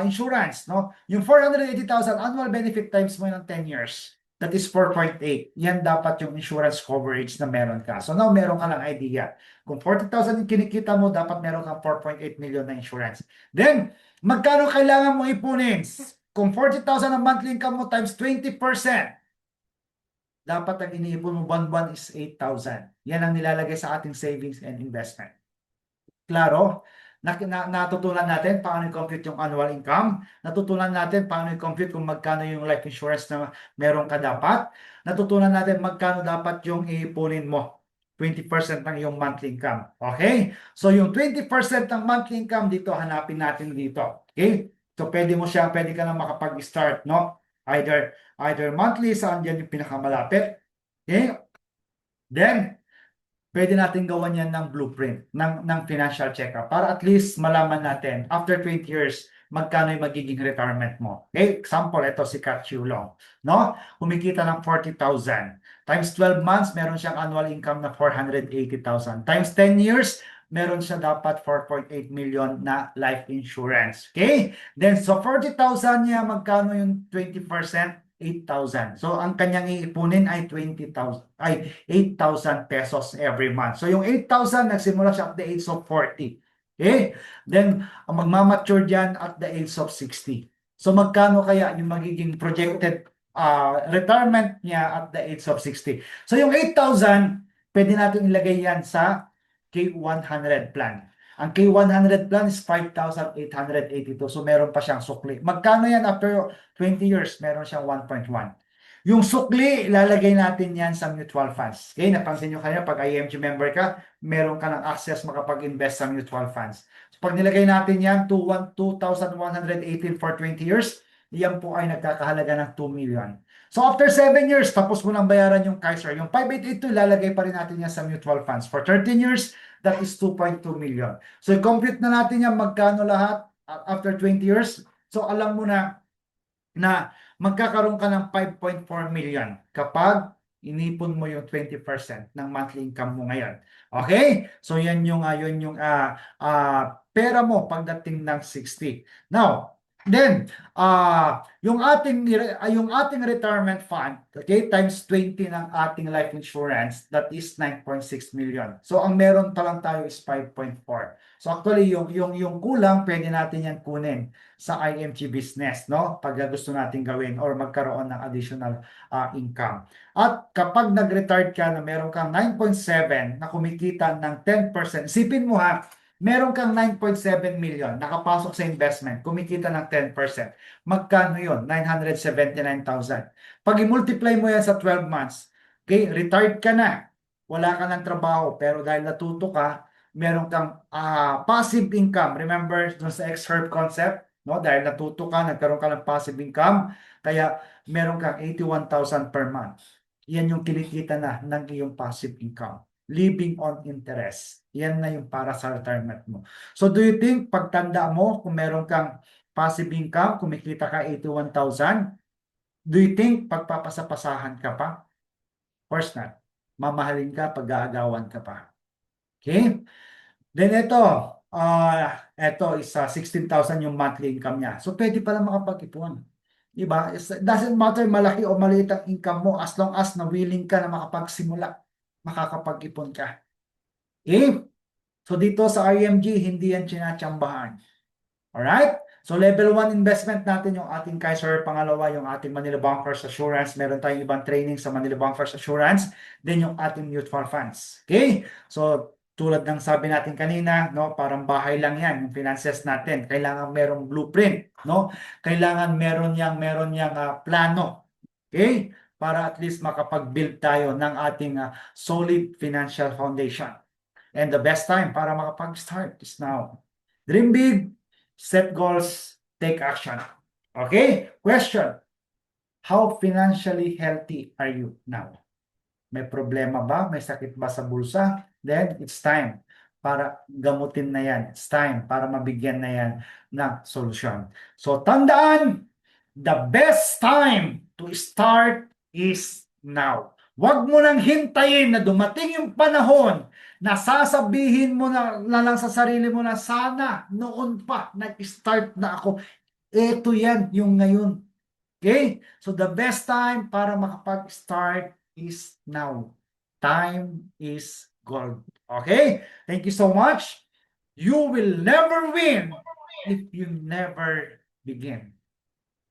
insurance, no? Yung 480,000 annual benefit times mo ng 10 years. That is 4.8. Yan dapat yung insurance coverage na meron ka. So now meron ka lang idea. Kung 40,000 yung kinikita mo, dapat meron kang 4.8 million na insurance. Then, magkano kailangan mo ipunin? Kung 40,000 ang monthly income mo times 20%, dapat ang iniipon mo buwan-buwan is 8,000. Yan ang nilalagay sa ating savings and investment. Klaro? Natutunan natin paano i-compute yung annual income. Natutunan natin paano i-compute kung magkano yung life insurance na meron ka dapat. Natutunan natin magkano dapat yung iipunin mo. 20% ng iyong monthly income. Okay? So yung 20% ng monthly income dito, hanapin natin dito. Okay? So pwede ka na makapag-start, no? Either monthly, saan dyan yung pinakamalapit. Okay? Then, pwede natin gawan yan ng blueprint, ng financial check-up para at least malaman natin after 20 years magkano yung magiging retirement mo. Okay? Example, ito si Kat Long. No? Kumikita ng 40,000. Times 12 months, meron siyang annual income na 480,000. Times 10 years, meron siya dapat 4.8 million na life insurance. Okay? Then, so 40,000 niya, magkano yung 20%? 8,000. So, ang kanyang iipunin ay 8,000 pesos every month. So, yung 8,000, nagsimula siya at the age of 40. Okay? Then, magmamature dyan at the age of 60. So, magkano kaya yung magiging projected retirement niya at the age of 60? So, yung 8,000, pwede natin ilagay yan sa K100 plan. Ang K100 plan is 5,882. So, meron pa siyang sukli. Magkano yan after 20 years? Meron siyang 1.1. Yung sukli, ilalagay natin yan sa mutual funds. Okay, napansin nyo kaya pag IMG member ka, meron ka ng access makapag-invest sa mutual funds. So, pag nilagay natin yan, 2,118 for 20 years, yan po ay nagkakahalaga ng 2 million. So, after 7 years, tapos mo nang bayaran yung Kaiser. Yung 5,882, ilalagay pa rin natin yan sa mutual funds. For 13 years, that is 2.2 million. So, i-compute na natin yan magkano lahat after 20 years. So, alam mo na magkakaroon ka ng 5.4 million kapag inipon mo yung 20% ng monthly income mo ngayon. Okay? So, yan yung pera mo pagdating ng 60. Now, Then, yung ating retirement fund, okay, times 20 ng ating life insurance, that is 9.6 million. So, ang meron pa lang tayo is 5.4. So, actually, yung kulang, pwede natin yan kunin sa IMG business, no? Pag gusto natin gawin or magkaroon ng additional income. At kapag nag-retired ka na meron kang 9.7 na kumikita ng 10%, isipin mo ha, meron kang 9.7 million nakapasok sa investment, kumikita ng 10%. Magkano yun? 979,000. Pag i-multiply mo yan sa 12 months, okay, retired ka na, wala ka ng trabaho, pero dahil natuto ka, meron kang passive income. Remember dun sa X-Curve concept? No? Dahil natuto ka, nagkaroon ka ng passive income, kaya meron kang 81,000 per month. Yan yung kinikita na ng iyong passive income. Living on interest. Yan na yung para sa retirement mo. So do you think pagtanda mo, kung meron kang passive income, kumikita ka 81,000, do you think pagpapasapasahan ka pa? Of course not. Mamahalin ka, pag-aagawan ka pa. Okay? Then ito is 16,000 yung monthly income niya. So pwede pala makapag-ipon. Diba? It doesn't matter malaki o maliit ang income mo as long as na willing ka na makapagsimula, makakapag-ipon ka. Okay? So dito sa IMG, hindi yan tinatsambahan. Alright? So level 1 investment natin yung ating Kaiser, pangalawa yung ating Manila Bankers Assurance, meron tayong ibang training sa Manila Bankers Assurance, then yung ating mutual funds. Okay? So tulad ng sabi natin kanina, no, parang bahay lang yan, yung finances natin. Kailangan merong blueprint, no? Kailangan meron yang plano. Okay? Para at least makapag-build tayo ng ating solid financial foundation. And the best time para makapag-start is now. Dream big, set goals, take action. Okay? Question. How financially healthy are you now? May problema ba? May sakit ba sa bulsa? Then it's time para gamutin na yan. It's time para mabigyan na yan ng solusyon. So tandaan, the best time to start is now. Huwag mo nang hintayin na dumating yung panahon na sasabihin mo na lang sa sarili mo na sana noon pa nag-start na ako. Ito yan yung ngayon. Okay? So the best time para makapag-start is now. Time is gold. Okay? Thank you so much. You will never win if you never begin.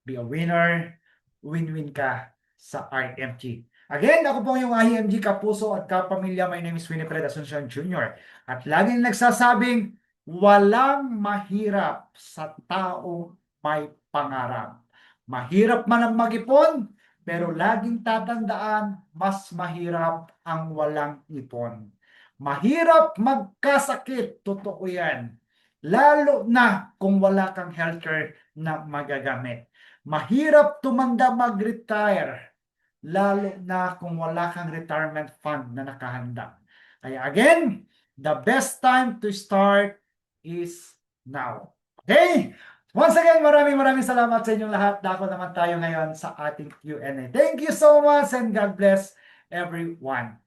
Be a winner. Win-win ka sa IMG. Again, ako po yung IMG kapuso at kapamilya. My name is Winifred Asuncion Jr. At laging nagsasabing, walang mahirap sa taong may pangarap. Mahirap man ang mag-ipon, pero laging tatandaan, mas mahirap ang walang ipon. Mahirap magkasakit, totoo yan. Lalo na kung wala kang healthcare na magagamit. Mahirap tumanda mag-retire, lalo na kung wala kang retirement fund na nakahanda. Kaya again, the best time to start is now. Okay? Once again, maraming salamat sa inyong lahat. Dako naman tayo ngayon sa ating Q&A. Thank you so much and God bless everyone.